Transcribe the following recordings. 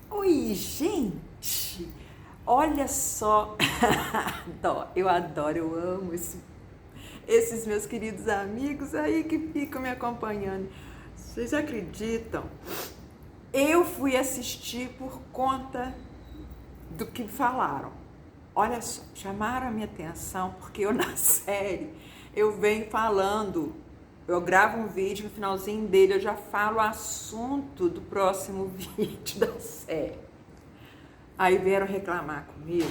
Oi, gente! Olha só, eu adoro, eu amo esses meus queridos amigos aí que ficam me acompanhando. Vocês acreditam? Eu fui assistir por conta do que falaram. Olha só, chamaram a minha atenção porque eu na série eu venho falando, eu gravo um vídeo, no finalzinho dele eu já falo o assunto do próximo vídeo da série. Aí vieram reclamar comigo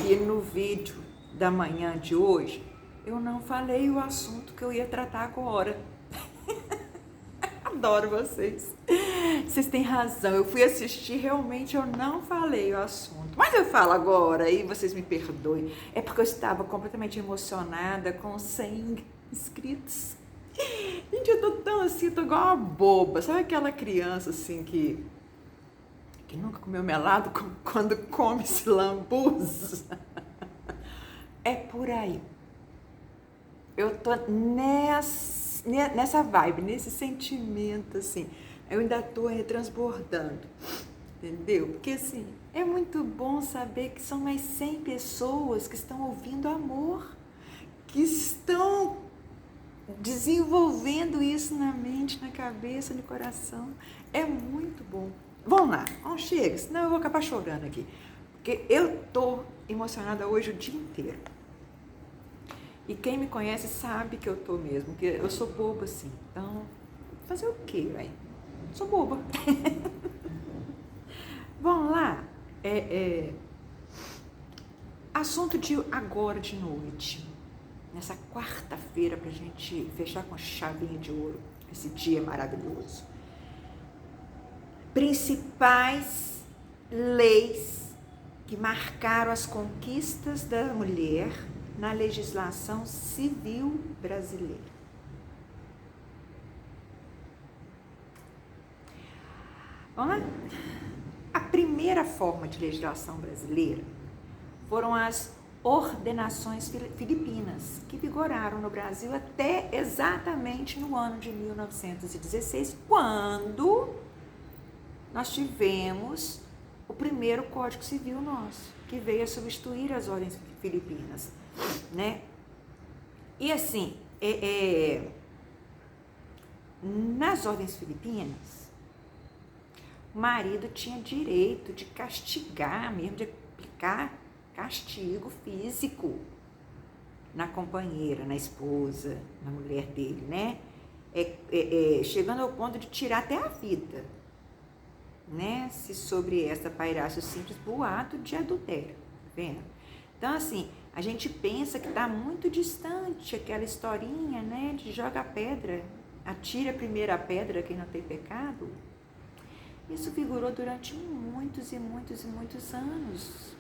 que no vídeo da manhã de hoje eu não falei o assunto que eu ia tratar agora. Adoro vocês. Vocês têm razão, eu fui assistir, realmente eu não falei o assunto. Mas eu falo agora, aí vocês me perdoem. É porque eu estava completamente emocionada com 100 inscritos. Gente, eu tô tão assim, tô igual uma boba. Sabe aquela criança assim que nunca comeu melado quando come se lambuza? É por aí. Eu tô nessa vibe, nesse sentimento, assim. Eu ainda tô transbordando, entendeu? Porque, assim, é muito bom saber que são mais 100 pessoas que estão ouvindo amor, que estão desenvolvendo isso na mente, na cabeça, no coração. É muito bom. Vamos lá, vamos, chega, senão eu vou acabar chorando aqui. Porque eu tô emocionada hoje o dia inteiro. E quem me conhece sabe que eu tô mesmo, porque eu sou boba assim. Então, fazer o quê, velho? Sou boba. Vamos lá. Assunto de agora de noite. Nessa quarta-feira, pra gente fechar com chavinha de ouro. Esse dia maravilhoso. Principais leis que marcaram as conquistas da mulher na legislação civil brasileira. Vamos lá? A primeira forma de legislação brasileira foram as ordenações filipinas, que vigoraram no Brasil até exatamente no ano de 1916, quando nós tivemos o primeiro Código Civil nosso, que veio a substituir as ordens filipinas, né? E assim, nas ordens filipinas, o marido tinha direito de castigar, mesmo de aplicar castigo físico na companheira, na esposa, na mulher dele, né? Chegando ao ponto de tirar até a vida, né? Se sobre essa pairasse o simples boato de adultério, tá vendo? Então, assim, a gente pensa que está muito distante aquela historinha, né? De joga a pedra, atira a primeira pedra quem não tem pecado. Isso figurou durante muitos e muitos e muitos anos.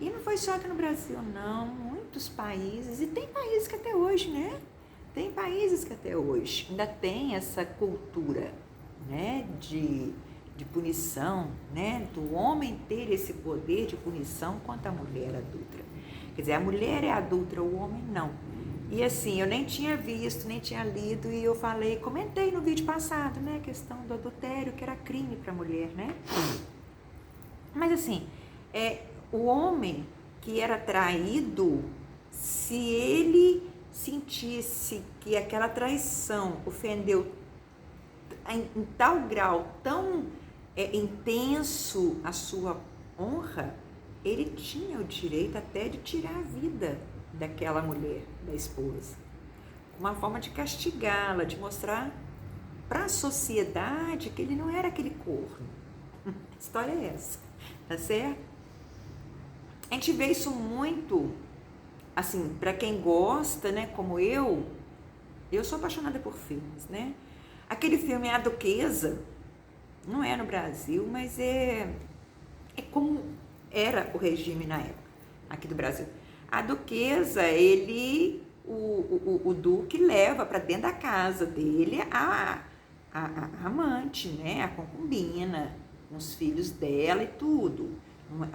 E não foi só aqui no Brasil, não. Muitos países, e tem países que até hoje, né? Tem países que até hoje ainda tem essa cultura, né? De punição, né? Do homem ter esse poder de punição contra a mulher adulta. Quer dizer, a mulher é adulta, o homem não. E assim, eu nem tinha visto, nem tinha lido, e eu comentei no vídeo passado, né? A questão do adultério, que era crime para a mulher, né? Mas assim, o homem que era traído, se ele sentisse que aquela traição ofendeu em tal grau, tão intenso a sua honra, ele tinha o direito até de tirar a vida daquela mulher, da esposa. Uma forma de castigá-la, de mostrar para a sociedade que ele não era aquele corno. A história é essa, tá certo? A gente vê isso muito, assim, para quem gosta, né, como eu sou apaixonada por filmes, né? Aquele filme A Duquesa, não é no Brasil, mas é como era o regime na época, aqui do Brasil. A Duquesa, o Duque leva para dentro da casa dele a amante, né, a concubina, os filhos dela e tudo.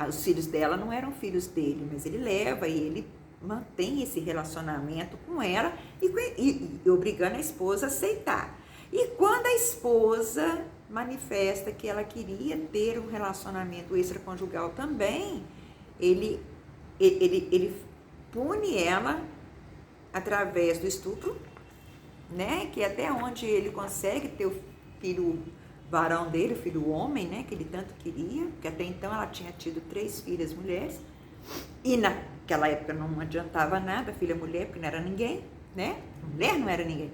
Os filhos dela não eram filhos dele, mas ele leva e ele mantém esse relacionamento com ela e obrigando a esposa a aceitar. E quando a esposa manifesta que ela queria ter um relacionamento extraconjugal também, ele pune ela através do estupro, né? Que até onde ele consegue ter o filho varão dele, o filho homem, né? Que ele tanto queria, porque até então ela tinha tido 3 filhas mulheres, e naquela época não adiantava nada, filha mulher, porque não era ninguém, né? Mulher não era ninguém.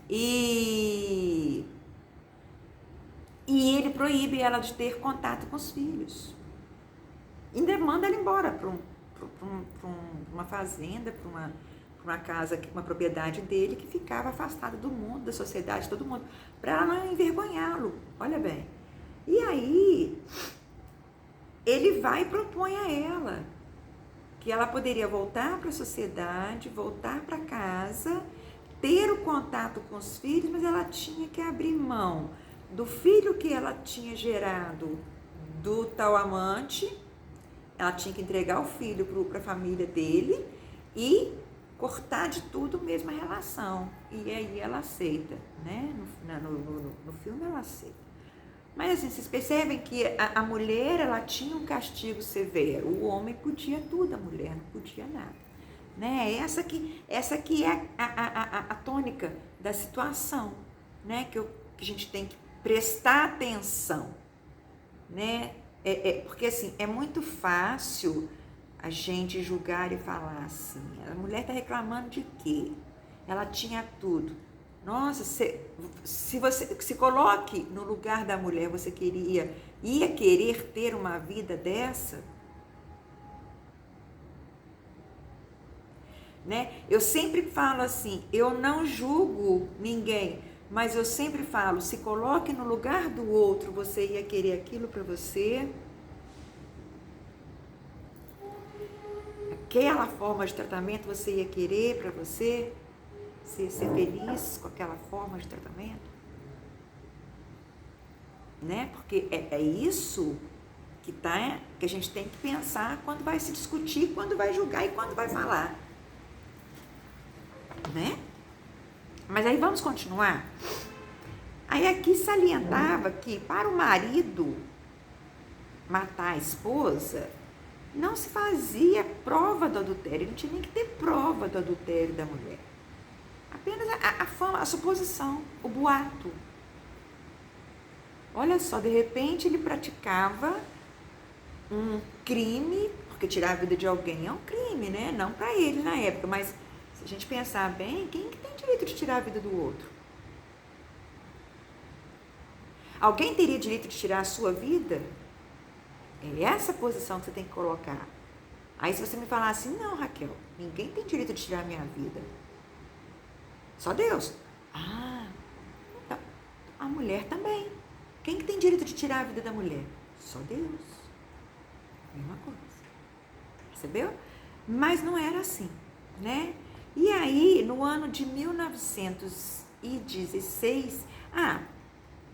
E ele proíbe ela de ter contato com os filhos. Ainda manda ela embora para uma fazenda, para uma casa, uma propriedade dele que ficava afastada do mundo, da sociedade, todo mundo, para ela não envergonhá-lo. Olha bem. E aí, ele vai e propõe a ela que ela poderia voltar para a sociedade, voltar para casa, ter o contato com os filhos, mas ela tinha que abrir mão do filho que ela tinha gerado do tal amante, ela tinha que entregar o filho para a família dele e cortar de tudo mesmo a relação. E aí ela aceita, né? No filme ela aceita. Mas assim, vocês percebem que a mulher, ela tinha um castigo severo. O homem podia tudo, a mulher não podia nada. Né? Essa aqui é a tônica da situação, né? Que a gente tem que prestar atenção, né? Porque assim, é muito fácil a gente julgar e falar assim, a mulher está reclamando de quê? Ela tinha tudo. Nossa, se você se coloque no lugar da mulher, você ia querer ter uma vida dessa? Né? Eu sempre falo assim, eu não julgo ninguém, mas eu sempre falo, se coloque no lugar do outro, você ia querer aquilo para você? Aquela forma de tratamento você ia querer para você? Ser feliz com aquela forma de tratamento? Né? Porque é isso que a gente tem que pensar quando vai se discutir, quando vai julgar e quando vai falar. Né? Mas aí vamos continuar. Aí aqui salientava que para o marido matar a esposa, não se fazia prova do adultério, não tinha nem que ter prova do adultério da mulher. Apenas a suposição, o boato. Olha só, de repente ele praticava um crime, porque tirar a vida de alguém é um crime, né? Não para ele na época, mas se a gente pensar bem, quem que tem direito de tirar a vida do outro? Alguém teria direito de tirar a sua vida? É essa posição que você tem que colocar. Aí se você me falar assim, não, Raquel, ninguém tem direito de tirar a minha vida. Só Deus. Ah, então, a mulher também. Quem que tem direito de tirar a vida da mulher? Só Deus. Mesma coisa. Percebeu? Mas não era assim, né? E aí, no ano de 1916,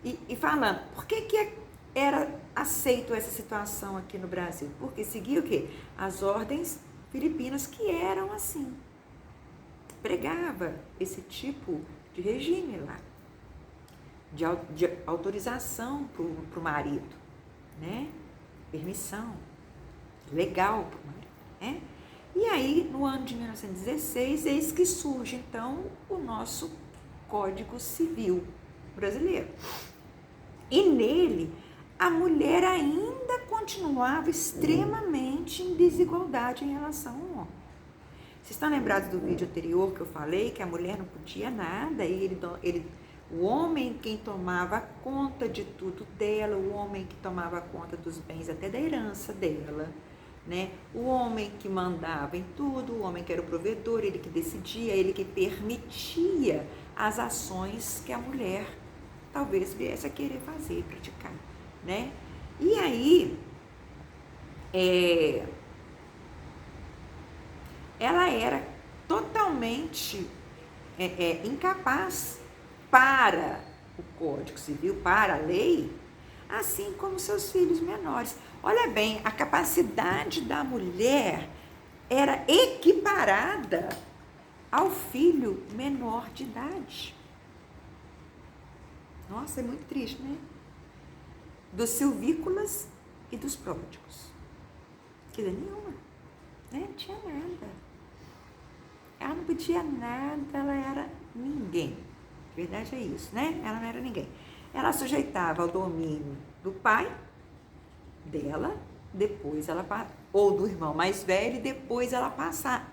e falando, por que era aceito essa situação aqui no Brasil? Porque seguia o quê? As ordens filipinas que eram assim. Pregava esse tipo de regime lá, de autorização para o marido, né? Permissão legal para o marido, né? E aí, no ano de 1916, eis que surge, então, o nosso Código Civil brasileiro. E nele, a mulher ainda continuava extremamente em desigualdade em relação ao homem. Vocês estão lembrados do vídeo anterior que eu falei que a mulher não podia nada e o homem quem tomava conta de tudo dela, o homem que tomava conta dos bens até da herança dela, né? O homem que mandava em tudo, o homem que era o provedor, ele que decidia, ele que permitia as ações que a mulher talvez viesse a querer fazer, praticar, né? E aí, ela era totalmente incapaz para o Código Civil, para a lei, assim como seus filhos menores. Olha bem, a capacidade da mulher era equiparada ao filho menor de idade. Nossa, é muito triste, né? Dos silvícolas e dos pródigos. Que nenhuma, né? Não tinha nada. Ela não podia nada, ela era ninguém. A verdade é isso, né? Ela não era ninguém. Ela sujeitava ao domínio do pai dela, depois ela, ou do irmão mais velho, e depois ela passar.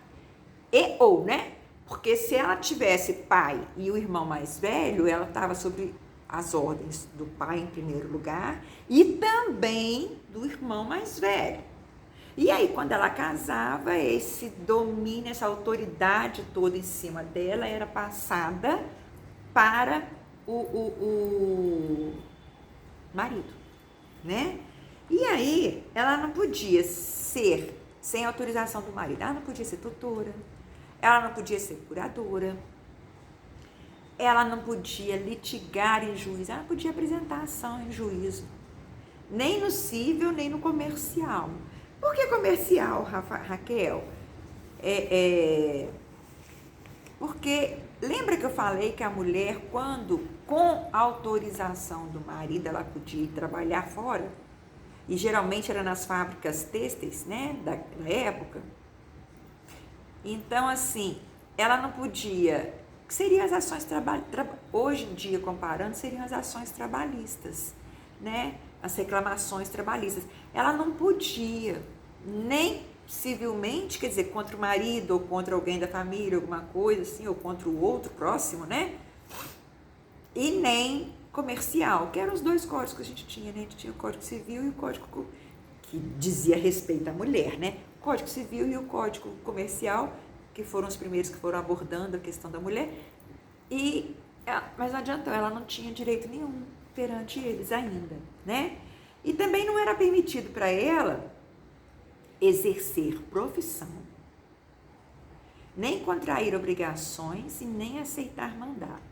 Ou, né? Porque se ela tivesse pai e o irmão mais velho, ela estava sobre as ordens do pai em primeiro lugar e também do irmão mais velho. E aí, quando ela casava, esse domínio, essa autoridade toda em cima dela era passada para o marido, né? E aí, ela não podia ser, sem autorização do marido, ela não podia ser tutora, ela não podia ser curadora, ela não podia litigar em juízo, ela não podia apresentar ação em juízo, nem no cível, nem no comercial. Por que comercial, Raquel? Porque lembra que eu falei que a mulher, quando com autorização do marido, ela podia ir trabalhar fora? E geralmente era nas fábricas têxteis, né, da época. Então, assim, ela não podia... Que seriam as ações hoje em dia, comparando, seriam as ações trabalhistas, né? As reclamações trabalhistas. Ela não podia, nem civilmente, quer dizer, contra o marido ou contra alguém da família, alguma coisa assim, ou contra o outro próximo, né? E nem comercial, que eram os dois códigos que a gente tinha, né? A gente tinha o Código Civil e o Código que dizia respeito à mulher, né? O Código Civil e o Código Comercial, que foram os primeiros que foram abordando a questão da mulher, mas não adiantou, ela não tinha direito nenhum perante eles ainda, né? E também não era permitido para ela exercer profissão, nem contrair obrigações e nem aceitar mandato.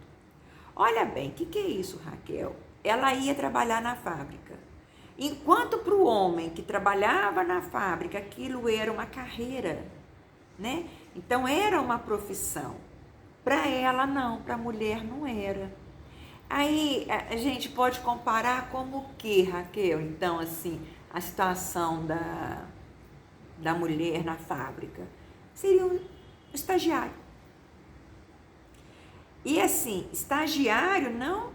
Olha bem, o que é isso, Raquel? Ela ia trabalhar na fábrica. Enquanto para o homem que trabalhava na fábrica, aquilo era uma carreira, né? Então era uma profissão. Para ela não, para a mulher não era. Aí a gente pode comparar como o que, Raquel? Então, assim, a situação da mulher na fábrica seria um estagiário. E assim, estagiário não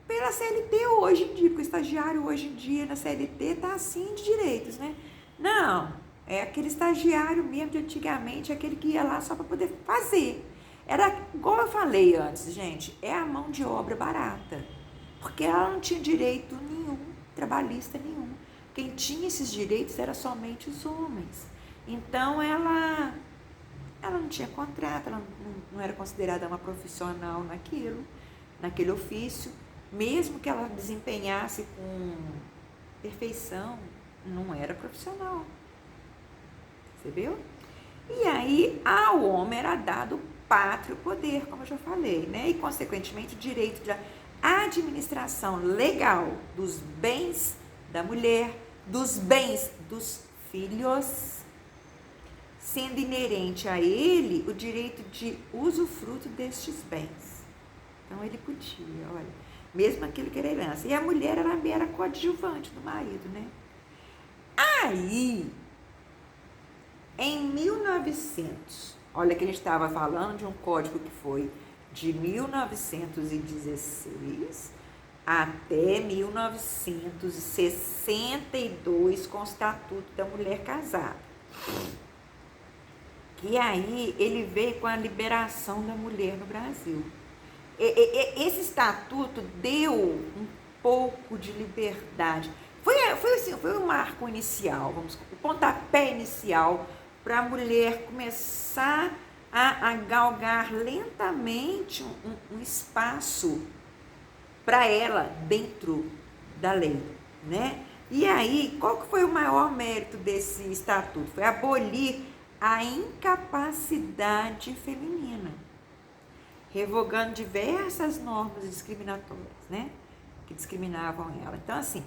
pela CLT hoje em dia, porque o estagiário hoje em dia na CLT está assim de direitos, né? Não, é aquele estagiário mesmo de antigamente, aquele que ia lá só para poder fazer. Era, igual eu falei antes, gente, é a mão de obra barata, porque ela não tinha direito nenhum, trabalhista nenhum. Quem tinha esses direitos era somente os homens. Então, ela não tinha contrato, ela não era considerada uma profissional naquele ofício. Mesmo que ela desempenhasse com perfeição, não era profissional. Você viu? E aí, ao homem era dado pátrio poder, como eu já falei, né? E, consequentemente, o direito de administração legal dos bens da mulher, dos bens dos filhos, sendo inerente a ele o direito de usufruto destes bens. Então, ele podia, olha, mesmo aquilo que era herança. E a mulher era mera coadjuvante do marido, né? Aí, em 1900, olha que a gente estava falando de um código que foi de 1916 até 1962 com o Estatuto da Mulher Casada. Que aí ele veio com a liberação da mulher no Brasil. Esse estatuto deu um pouco de liberdade. Foi um marco inicial, o pontapé inicial para a mulher começar a galgar lentamente um espaço para ela dentro da lei, né? E aí, qual que foi o maior mérito desse estatuto? Foi abolir a incapacidade feminina, revogando diversas normas discriminatórias, né? Que discriminavam ela. Então, assim,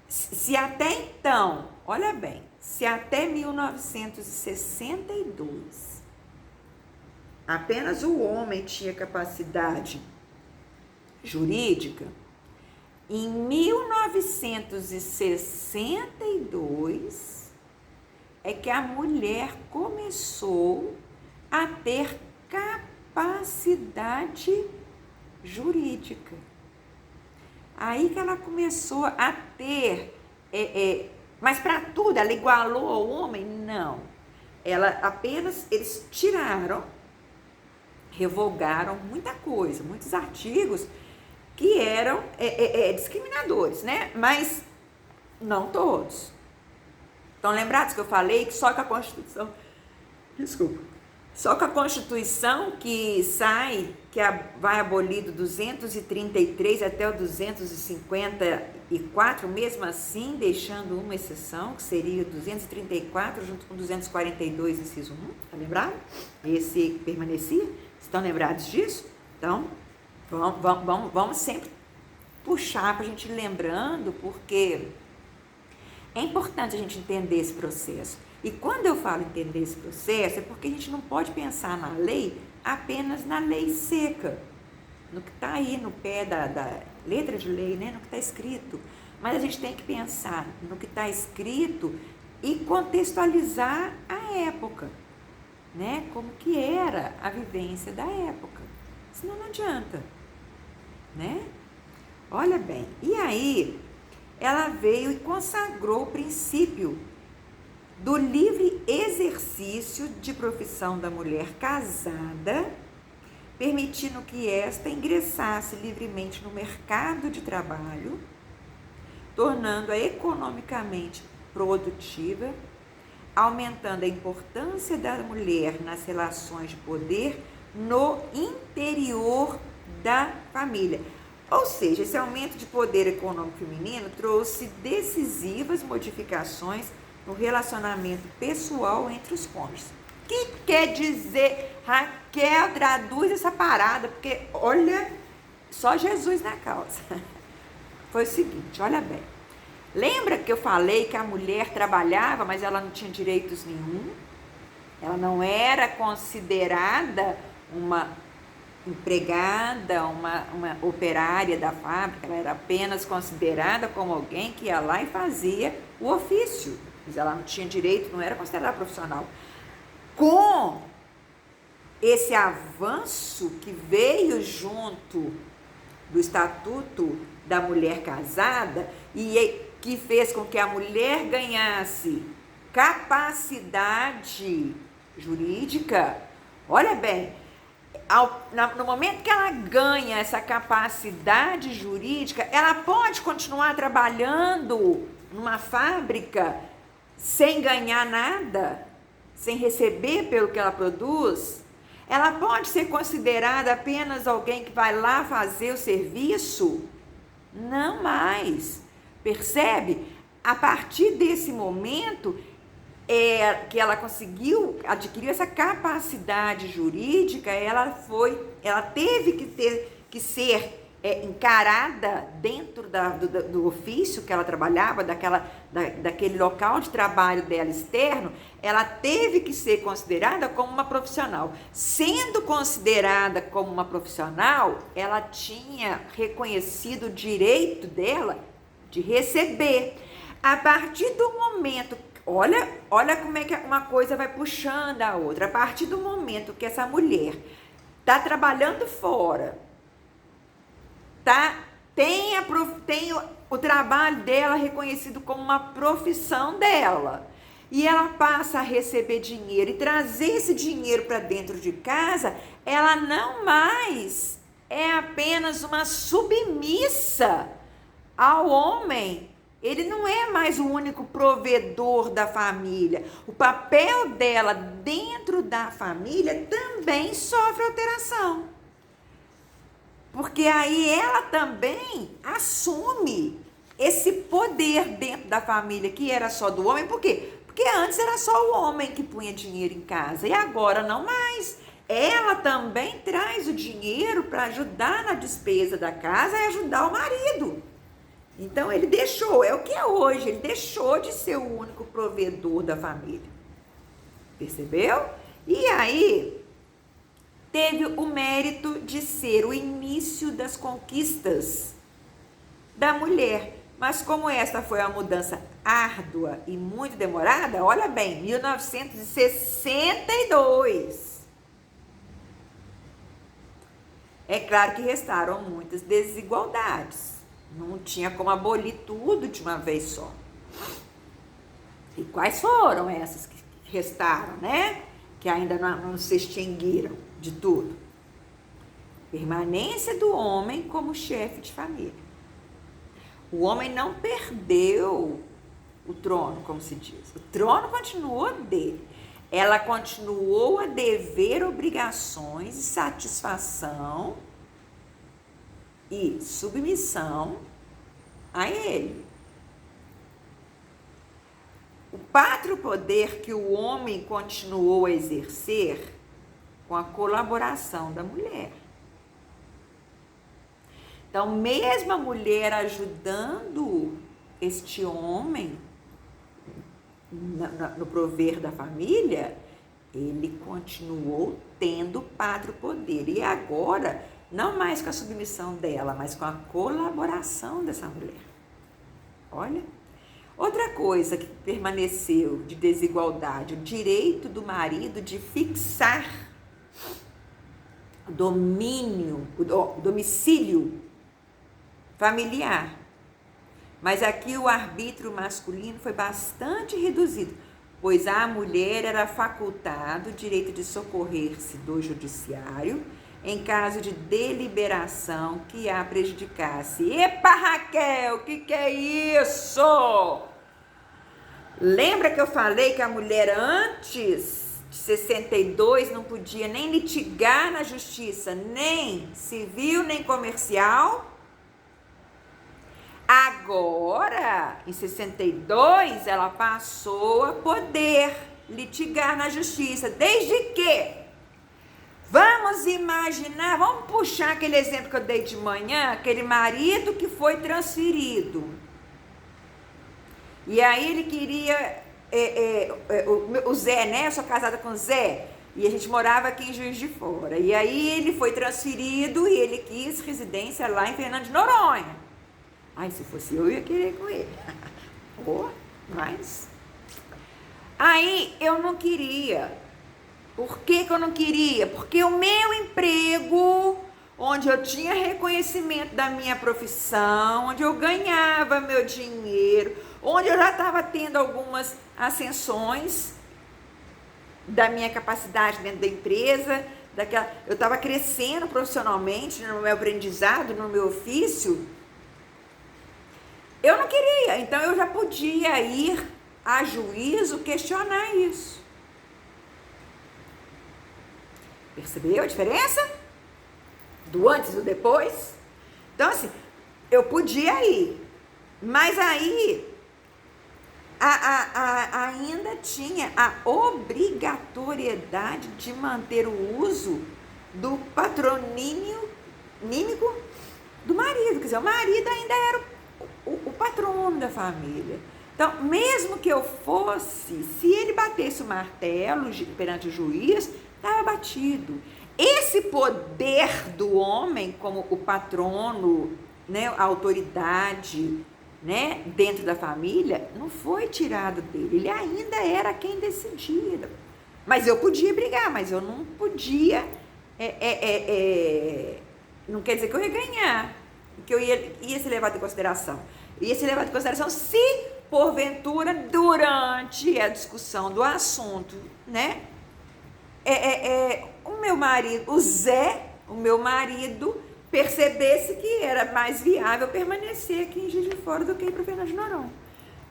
se até então, olha bem, se até 1962 apenas o homem tinha capacidade jurídica, Em 1962 é que a mulher começou a ter capacidade jurídica. Aí que ela começou a ter, mas para tudo, ela igualou ao homem? Não. Eles tiraram, revogaram muita coisa, muitos artigos que eram discriminadores, né? Mas não todos. Estão lembrados que eu falei que só com a Constituição, só com a Constituição que vai abolir do 233 até o 254, mesmo assim deixando uma exceção, que seria o 234 junto com 242, inciso 1, tá lembrado? Esse permanecia. Estão lembrados disso? Então, vamos sempre puxar para a gente ir lembrando, porque é importante a gente entender esse processo. E quando eu falo entender esse processo, é porque a gente não pode pensar na lei apenas na lei seca, no que está aí no pé da letra de lei, né? No que está escrito. Mas a gente tem que pensar no que está escrito e contextualizar a época, né? Como que era a vivência da época. Senão não adianta, né? Olha bem, e aí ela veio e consagrou o princípio do livre exercício de profissão da mulher casada, permitindo que esta ingressasse livremente no mercado de trabalho, tornando-a economicamente produtiva, aumentando a importância da mulher nas relações de poder no interior da família. Ou seja, esse aumento de poder econômico feminino trouxe decisivas modificações no relacionamento pessoal entre os cônjuges. O que quer dizer? Raquel, traduz essa parada, porque olha, só Jesus na causa. Foi o seguinte, olha bem. Lembra que eu falei que a mulher trabalhava, mas ela não tinha direitos nenhum? Ela não era considerada uma empregada, uma operária da fábrica, ela era apenas considerada como alguém que ia lá e fazia o ofício. Mas ela não tinha direito, não era considerada profissional. Com esse avanço que veio junto do Estatuto da Mulher Casada e que fez com que a mulher ganhasse capacidade jurídica, olha bem, no momento que ela ganha essa capacidade jurídica, ela pode continuar trabalhando numa fábrica sem ganhar nada, sem receber pelo que ela produz. Ela pode ser considerada apenas alguém que vai lá fazer o serviço? Não mais. Percebe? A partir desse momento que ela conseguiu, adquiriu essa capacidade jurídica, ela teve que ser encarada dentro do ofício que ela trabalhava, daquele local de trabalho dela externo, ela teve que ser considerada como uma profissional. Sendo considerada como uma profissional, ela tinha reconhecido o direito dela de receber. A partir do momento, olha como é que uma coisa vai puxando a outra. A partir do momento que essa mulher está trabalhando fora, tem o trabalho dela reconhecido como uma profissão dela, e ela passa a receber dinheiro e trazer esse dinheiro para dentro de casa, ela não mais é apenas uma submissa ao homem. Ele não é mais o único provedor da família. O papel dela dentro da família também sofre alteração. Porque aí ela também assume esse poder dentro da família, que era só do homem. Por quê? Porque antes era só o homem que punha dinheiro em casa, e agora não mais. Ela também traz o dinheiro para ajudar na despesa da casa e ajudar o marido. Então ele deixou, é o que é hoje, ele deixou de ser o único provedor da família. Percebeu? E aí teve o mérito de ser o início das conquistas da mulher. Mas como esta foi uma mudança árdua e muito demorada, olha bem, 1962. É claro que restaram muitas desigualdades. Não tinha como abolir tudo de uma vez só. E quais foram essas que restaram, né? Que ainda não se extinguiram de tudo. Permanência do homem como chefe de família. O homem não perdeu o trono, como se diz. O trono continuou dele. Ela continuou a dever obrigações e satisfação e submissão a ele. O pátrio poder que o homem continuou a exercer com a colaboração da mulher. Então, mesmo a mulher ajudando este homem no prover da família, ele continuou tendo pátrio poder. E agora, não mais com a submissão dela, mas com a colaboração dessa mulher. Olha. Outra coisa que permaneceu de desigualdade, o direito do marido de fixar o domicílio familiar. Mas aqui o arbítrio masculino foi bastante reduzido, pois a mulher era facultado o direito de socorrer-se do judiciário em caso de deliberação que a prejudicasse. Epa, Raquel, o que é isso? Lembra que eu falei que a mulher antes de 62 não podia nem litigar na justiça, nem civil, nem comercial? Agora, em 62, ela passou a poder litigar na justiça. Desde que? Vamos imaginar, vamos puxar aquele exemplo que eu dei de manhã, aquele marido que foi transferido. E aí ele queria, o Zé, né? Eu sou casada com o Zé, e a gente morava aqui em Juiz de Fora. E aí ele foi transferido e ele quis residência lá em Fernando de Noronha. Ai, se fosse eu ia querer com ele. Mas... Aí eu não queria. Por que eu não queria? Porque o meu emprego, onde eu tinha reconhecimento da minha profissão, onde eu ganhava meu dinheiro, onde eu já estava tendo algumas ascensões da minha capacidade dentro da empresa, eu estava crescendo profissionalmente no meu aprendizado, no meu ofício. Eu não queria, então eu já podia ir a juízo questionar isso. Percebeu a diferença? Do antes e do depois? Então, assim, eu podia ir, mas aí ainda tinha a obrigatoriedade de manter o uso do patronímio mímico do marido. Quer dizer, o marido ainda era o patrono da família. Então, mesmo que eu fosse, se ele batesse o martelo perante o juiz, estava batido. Esse poder do homem como o patrono, né, a autoridade, né, dentro da família, não foi tirado dele. Ele ainda era quem decidia. Mas eu podia brigar, mas eu não podia, não quer dizer que eu ia ganhar, que eu ia ser levado em consideração. Ia ser levado em consideração se, porventura, durante a discussão do assunto, né, o meu marido, o Zé, o meu marido, percebesse que era mais viável permanecer aqui em Juiz de Fora do que ir para Fernando de Noronha.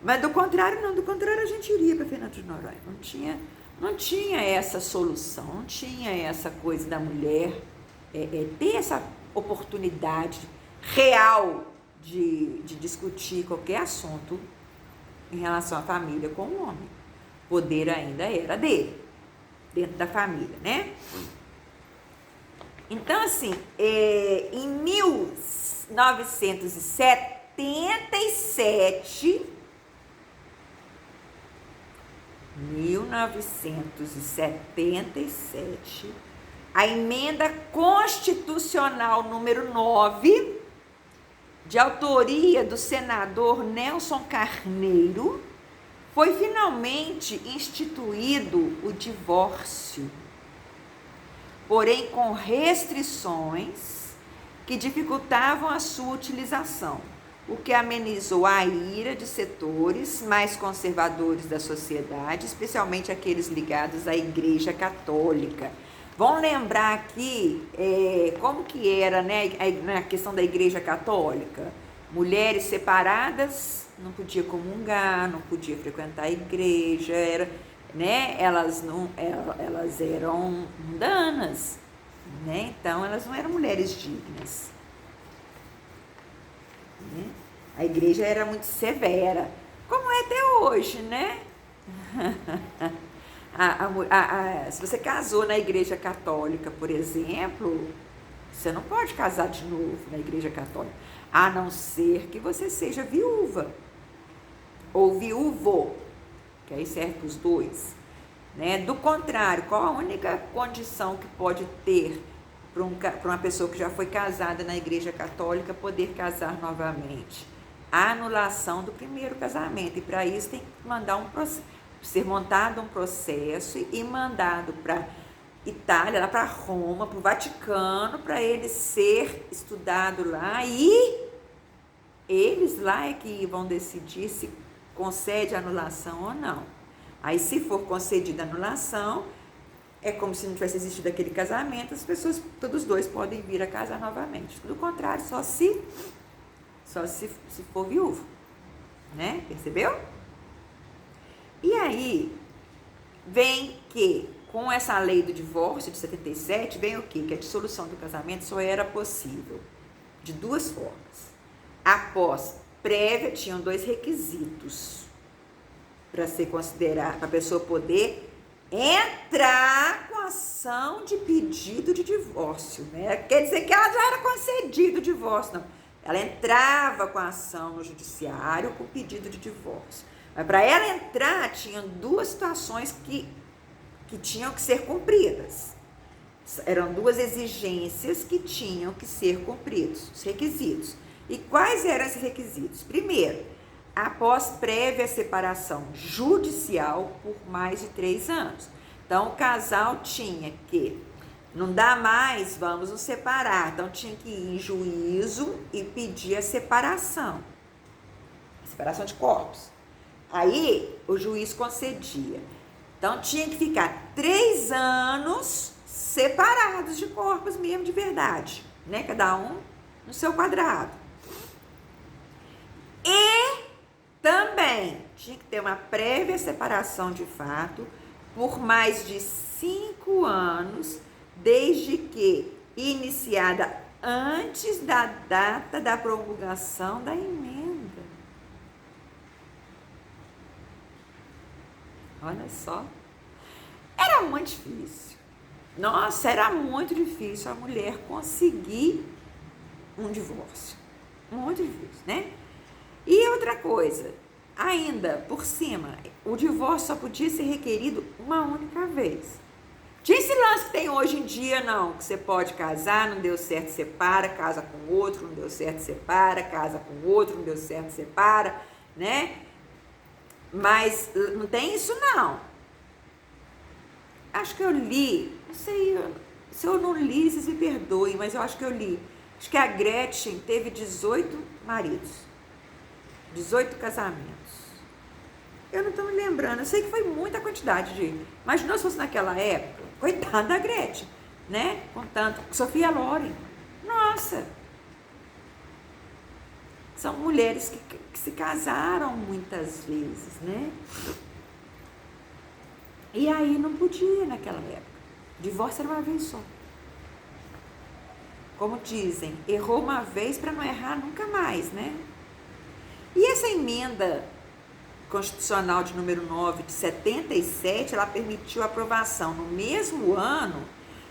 Mas do contrário, não. Do contrário, a gente iria para Fernando de Noronha. Não tinha essa solução, não tinha essa coisa da mulher ter essa oportunidade real de discutir qualquer assunto em relação à família com o homem. O poder ainda era dele, dentro da família, né? Então, assim, em 1977, a emenda constitucional número 9 de autoria do senador Nelson Carneiro, foi finalmente instituído o divórcio, porém com restrições que dificultavam a sua utilização, o que amenizou a ira de setores mais conservadores da sociedade, especialmente aqueles ligados à Igreja Católica. Vamos lembrar aqui como que era, né, na questão da Igreja Católica. Mulheres separadas não podiam comungar, não podiam frequentar a igreja, né, elas eram mundanas, né, então elas não eram mulheres dignas. Né? A igreja era muito severa, como é até hoje, né? Se você casou na Igreja Católica, por exemplo, você não pode casar de novo na Igreja Católica, a não ser que você seja viúva ou viúvo, que aí serve para os dois. Né? Do contrário, qual a única condição que pode ter para uma pessoa que já foi casada na Igreja Católica poder casar novamente? A anulação do primeiro casamento. E para isso tem que ser montado um processo e mandado para Itália, lá para Roma, para o Vaticano, para ele ser estudado lá, e eles lá é que vão decidir se concede anulação ou não. Aí, se for concedida anulação, é como se não tivesse existido aquele casamento, as pessoas, todos dois podem vir a casar novamente. Do contrário, só se for viúvo, né? Percebeu? E aí, vem que, com essa lei do divórcio de 77, vem o quê? Que a dissolução do casamento só era possível de duas formas. Após prévia, tinham dois requisitos para ser considerado, para a pessoa poder entrar com ação de pedido de divórcio, né? Quer dizer que ela já era concedido o divórcio, não. Ela entrava com a ação no judiciário com pedido de divórcio. Mas para ela entrar, tinham duas situações que tinham que ser cumpridas. Eram duas exigências que tinham que ser cumpridos, os requisitos. E quais eram esses requisitos? Primeiro, após prévia separação judicial por mais de 3 anos. Então, o casal tinha que, não dá mais, vamos nos separar. Então, tinha que ir em juízo e pedir a separação de corpos. Aí, o juiz concedia. Então, tinha que ficar 3 anos separados de corpos mesmo, de verdade, né? Cada um no seu quadrado. E também tinha que ter uma prévia separação de fato por mais de 5 anos, desde que iniciada antes da data da promulgação da emenda. Olha só. Era muito difícil. Nossa, era muito difícil a mulher conseguir um divórcio. Muito difícil, né? E outra coisa, ainda por cima, o divórcio só podia ser requerido uma única vez. Tinha esse lance que tem hoje em dia, não, que você pode casar, não deu certo, separa, casa com outro, não deu certo, separa, casa com outro, não deu certo, separa, né? Mas não tem isso, não. Acho que eu li, não sei, se eu não li, vocês me perdoem, mas eu acho que eu li. Acho que a Gretchen teve 18 maridos, 18 casamentos. Eu não estou me lembrando, eu sei que foi muita quantidade de... Imaginou se fosse naquela época? Coitada da Gretchen, né? Com tanto... Sofia Loren. Nossa! São mulheres que se casaram muitas vezes, né? E aí não podia naquela época. Divórcio era uma vez só. Como dizem, errou uma vez para não errar nunca mais, né? E essa emenda constitucional de número 9 de 77, ela permitiu a aprovação no mesmo ano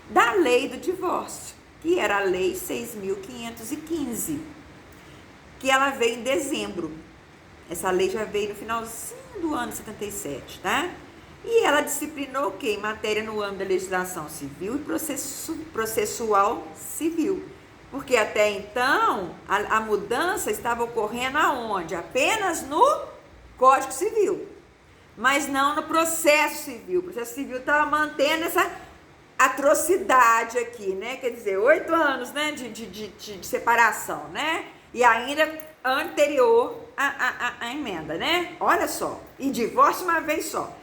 da lei do divórcio, que era a lei 6.515, que ela veio em dezembro. Essa lei já veio no finalzinho do ano de 77, tá? E ela disciplinou o quê? Em matéria no âmbito da legislação civil e processual civil. Porque até então, a mudança estava ocorrendo aonde? Apenas no Código Civil, mas não no processo civil. O processo civil estava mantendo essa atrocidade aqui, né? Quer dizer, 8 anos, né, de separação, né? E ainda anterior à emenda, né? Olha só, e divórcio uma vez só.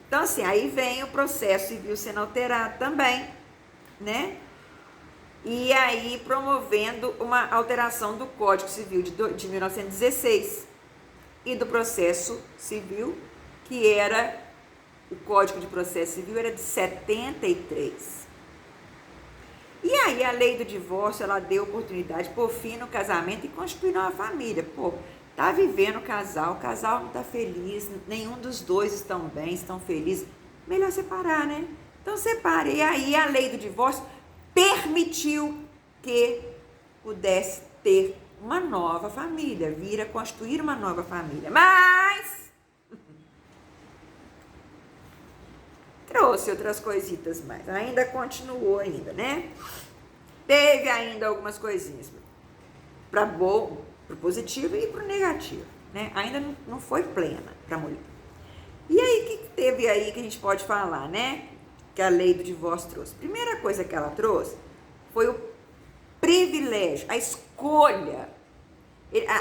Então, assim, aí vem o processo civil sendo alterado também, né? E aí promovendo uma alteração do Código Civil de 1916 e do processo civil, que era, o Código de Processo Civil era de 73. E aí a lei do divórcio, ela deu oportunidade de pôr fim no casamento e constituir uma família. Pô, tá vivendo o casal não tá feliz, nenhum dos dois estão bem, estão felizes, melhor separar, né? Então separe. E aí a lei do divórcio permitiu que pudesse ter uma nova família, vir a constituir uma nova família. Mas trouxe outras coisitas mais, ainda continuou ainda, né? Teve ainda algumas coisinhas para bom, para o positivo e para o negativo, né? Ainda não foi plena para a mulher. E aí, o que teve aí que a gente pode falar, né? Que a lei do divórcio trouxe. Primeira coisa que ela trouxe foi o privilégio, a escolha.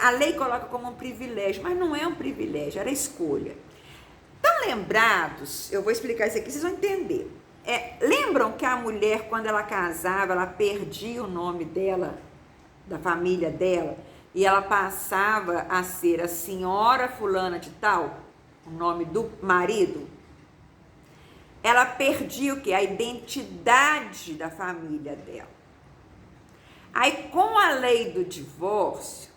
A lei coloca como um privilégio, mas não é um privilégio, era escolha. Estão lembrados? Eu vou explicar isso aqui, vocês vão entender. Lembram que a mulher, quando ela casava, ela perdia o nome dela, da família dela, e ela passava a ser a senhora fulana de tal, o nome do marido? Ela perdia o quê? A identidade da família dela. Aí, com a lei do divórcio,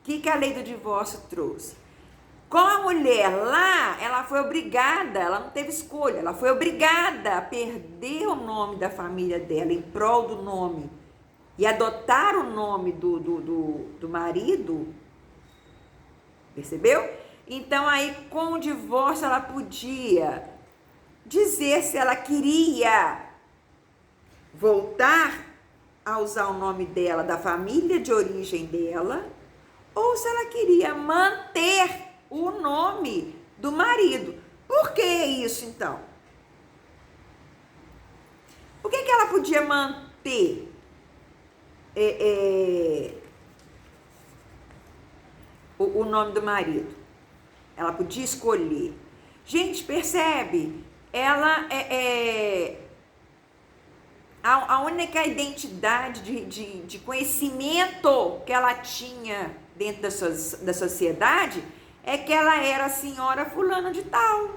o que a lei do divórcio trouxe? Com a mulher lá, ela foi obrigada, ela não teve escolha, ela foi obrigada a perder o nome da família dela em prol do nome e adotar o nome do marido, percebeu? Então, aí, com o divórcio, ela podia dizer se ela queria voltar a usar o nome dela, da família de origem dela, ou se ela queria manter o nome do marido. Por que isso, então? Por que ela podia manter o nome do marido? Ela podia escolher. Gente, percebe? Ela a única identidade de conhecimento que ela tinha dentro da sociedade é que ela era a senhora fulana de tal.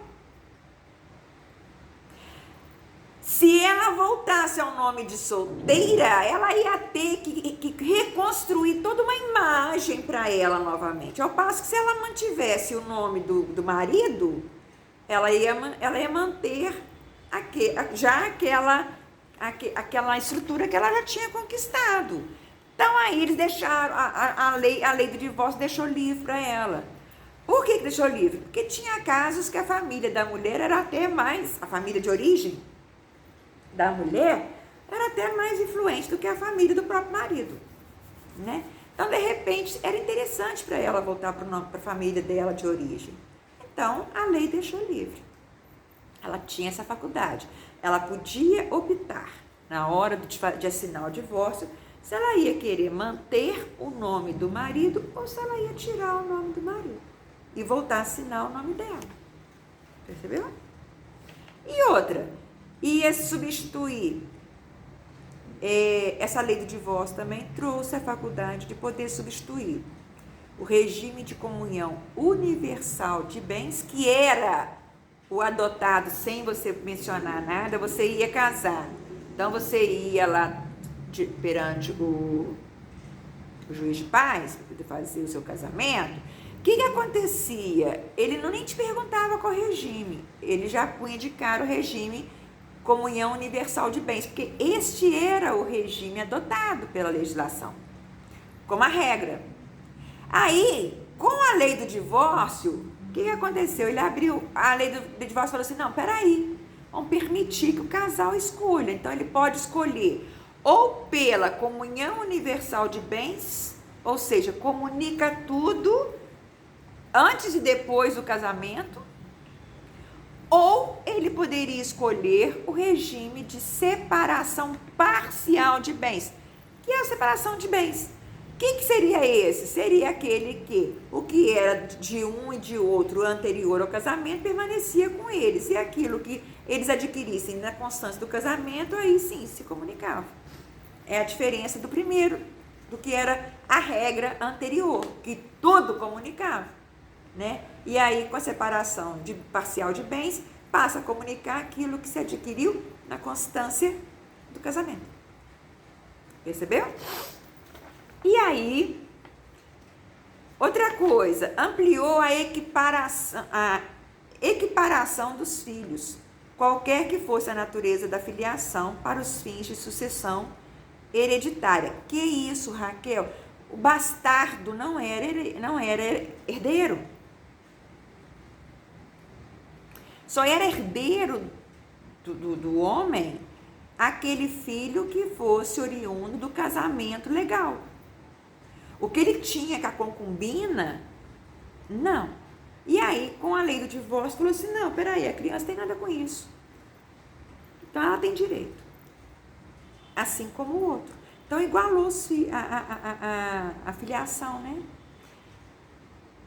Se ela voltasse ao nome de solteira, ela ia ter que reconstruir toda uma imagem para ela novamente. Ao passo que se ela mantivesse o nome do marido, ela ia manter aquela estrutura que ela já tinha conquistado. Então aí eles deixaram, a lei do divórcio deixou livre para ela. Por que deixou livre? Porque tinha casos que a família da mulher era até mais, a família de origem da mulher era até mais influente do que a família do próprio marido, né? Então, de repente, era interessante para ela voltar para a família dela de origem. Então, a lei deixou livre. Ela tinha essa faculdade. Ela podia optar, na hora de assinar o divórcio, se ela ia querer manter o nome do marido ou se ela ia tirar o nome do marido e voltar a assinar o nome dela. Percebeu? E outra, ia substituir. Essa lei do divórcio também trouxe a faculdade de poder substituir o regime de comunhão universal de bens, que era o adotado sem você mencionar nada, você ia casar. Então, você ia lá perante o juiz de paz para poder fazer o seu casamento. O que acontecia? Ele nem te perguntava qual regime, ele já punha de cara o regime comunhão universal de bens, porque este era o regime adotado pela legislação, como a regra. Aí, com a lei do divórcio, o que aconteceu? Ele abriu a lei do divórcio e falou assim, não, peraí, vamos permitir que o casal escolha. Então, ele pode escolher ou pela comunhão universal de bens, ou seja, comunica tudo antes e depois do casamento, ou ele poderia escolher o regime de separação parcial de bens. Que é a separação de bens? Que seria esse? Seria aquele que o que era de um e de outro anterior ao casamento permanecia com eles, e aquilo que eles adquirissem na constância do casamento, aí sim se comunicava. É a diferença do primeiro, do que era a regra anterior, que tudo comunicava, né? E aí, com a separação parcial de bens, passa a comunicar aquilo que se adquiriu na constância do casamento. Percebeu? E aí, outra coisa, ampliou a equiparação dos filhos, qualquer que fosse a natureza da filiação, para os fins de sucessão hereditária. Que isso, Raquel? O bastardo não era herdeiro. Só era herdeiro do homem aquele filho que fosse oriundo do casamento legal. O que ele tinha com a concubina, não. E aí, com a lei do divórcio, falou assim, não, peraí, a criança tem nada com isso. Então, ela tem direito. Assim como o outro. Então, igualou-se a filiação, né?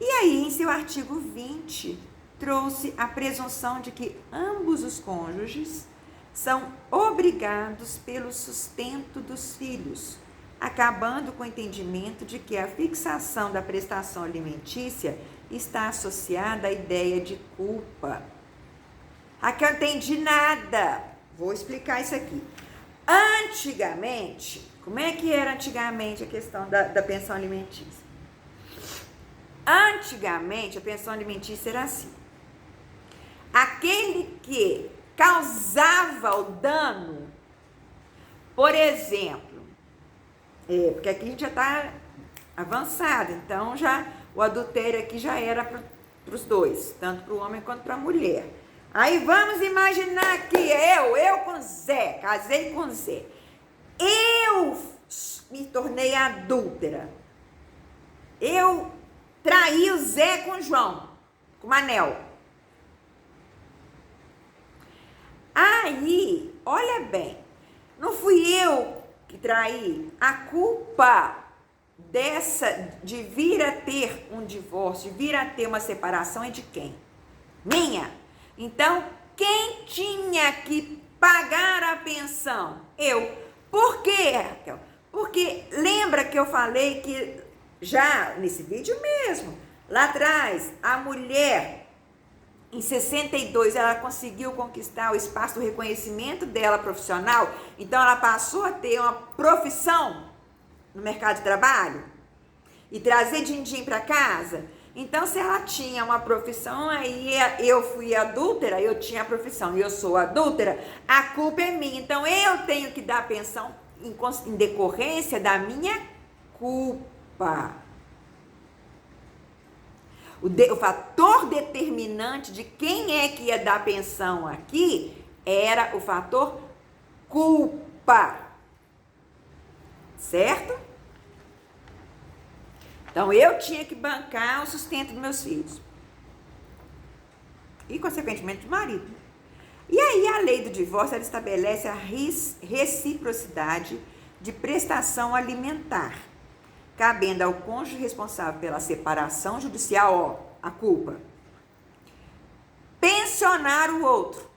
E aí, em seu artigo 20, trouxe a presunção de que ambos os cônjuges são obrigados pelo sustento dos filhos, acabando com o entendimento de que a fixação da prestação alimentícia está associada à ideia de culpa. Raquel, não entendi nada. Vou explicar isso aqui. Antigamente, como é que era antigamente a questão da pensão alimentícia? Antigamente, a pensão alimentícia era assim. Aquele que causava o dano, por exemplo, porque aqui a gente já está avançado, então o adultério aqui já era para os dois, tanto para o homem quanto para a mulher. Aí vamos imaginar que eu com Zé, casei com Zé, eu me tornei adúltera, eu traí o Zé com o João, com o Manel. Aí, olha bem, não fui eu que traí. A culpa de vir a ter um divórcio, de vir a ter uma separação é de quem? Minha. Então, quem tinha que pagar a pensão? Eu. Por quê, Raquel? Porque lembra que eu falei que já nesse vídeo mesmo, lá atrás, a mulher, em 62, ela conseguiu conquistar o espaço do reconhecimento dela profissional, então ela passou a ter uma profissão no mercado de trabalho e trazer din-din para casa. Então, se ela tinha uma profissão, aí eu fui adúltera, eu tinha a profissão e eu sou adúltera, a culpa é minha. Então, eu tenho que dar pensão em decorrência da minha culpa. O fator determinante de quem é que ia dar pensão aqui era o fator culpa. Certo? Então, eu tinha que bancar o sustento dos meus filhos. E, consequentemente, do marido. E aí, a lei do divórcio, ela estabelece a reciprocidade de prestação alimentar, cabendo ao cônjuge responsável pela separação judicial, a culpa, pensionar o outro,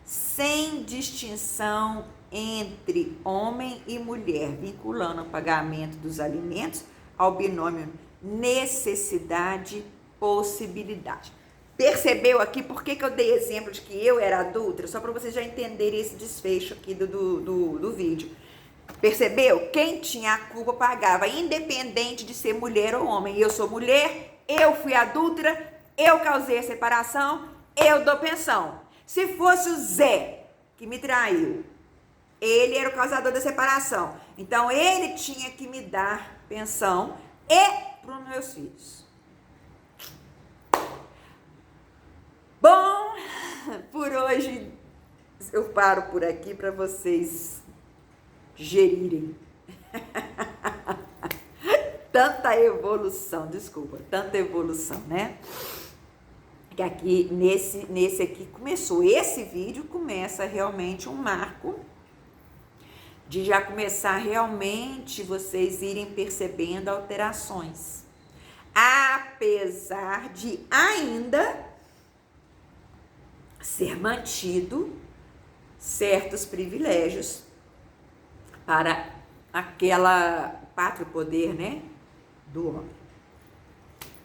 sem distinção entre homem e mulher, vinculando o pagamento dos alimentos ao binômio necessidade-possibilidade. Percebeu aqui por que eu dei exemplo de que eu era adúltera? Só para vocês já entenderem esse desfecho aqui do vídeo. Percebeu? Quem tinha a culpa pagava, independente de ser mulher ou homem. Eu sou mulher, eu fui adúltera, eu causei a separação, eu dou pensão. Se fosse o Zé que me traiu, ele era o causador da separação. Então, ele tinha que me dar pensão e para os meus filhos. Bom, por hoje eu paro por aqui para vocês gerirem. Tanta evolução, desculpa, tanta evolução, né? Que aqui, nesse aqui começou, esse vídeo começa realmente um marco de já começar realmente vocês irem percebendo alterações. Apesar de ainda ser mantido certos privilégios para aquela pátrio poder, né, do homem.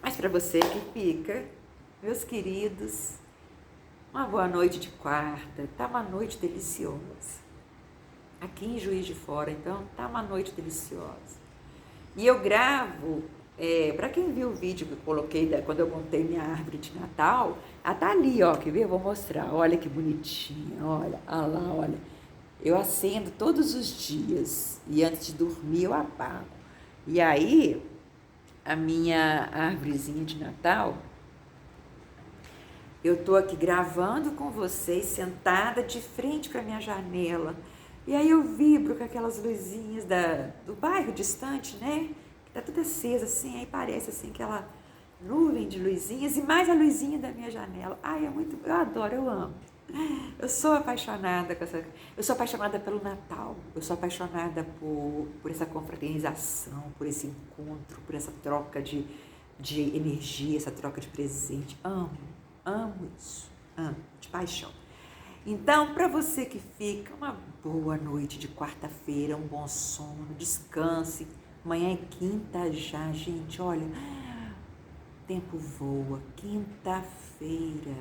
Mas para você que fica, meus queridos, uma boa noite de quarta, tá uma noite deliciosa. Aqui em Juiz de Fora, então, tá uma noite deliciosa. E eu gravo, para quem viu o vídeo que eu coloquei quando eu montei minha árvore de Natal, ela tá ali, ó, quer ver? Eu vou mostrar, olha que bonitinha, olha lá, olha. Eu acendo todos os dias e antes de dormir eu apago. E aí, a minha árvorezinha de Natal, eu tô aqui gravando com vocês, sentada de frente para minha janela. E aí eu vibro com aquelas luzinhas do bairro distante, né? Que tá tudo acesa assim, aí parece assim aquela nuvem de luzinhas e mais a luzinha da minha janela. Ai, eu adoro, eu amo. Eu sou apaixonada eu sou apaixonada pelo Natal, eu sou apaixonada por essa confraternização, por esse encontro, por essa troca de energia, essa troca de presente. Amo isso, amo, de paixão. Então, para você que fica, uma boa noite de quarta-feira, um bom sono, descanse. Amanhã é quinta já, gente, olha, o tempo voa, quinta-feira.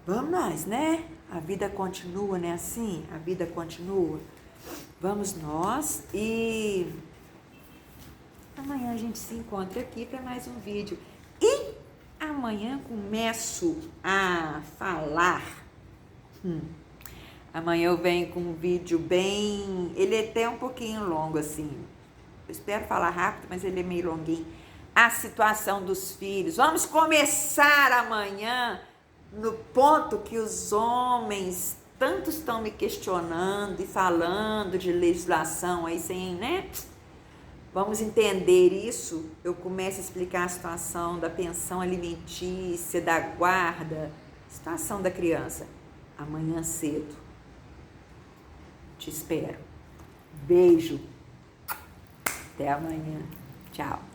Vamos nós, né? A vida continua, né? Assim, a vida continua. Vamos nós e amanhã a gente se encontra aqui para mais um vídeo. E amanhã começo a falar. Amanhã eu venho com um vídeo bem... Ele é até um pouquinho longo, assim. Eu espero falar rápido, mas ele é meio longuinho. A situação dos filhos. Vamos começar amanhã no ponto que os homens tanto estão me questionando e falando de legislação aí sem, né? Vamos entender isso. Eu começo a explicar a situação da pensão alimentícia, da guarda, situação da criança. Amanhã cedo. Te espero. Beijo. Até amanhã. Tchau.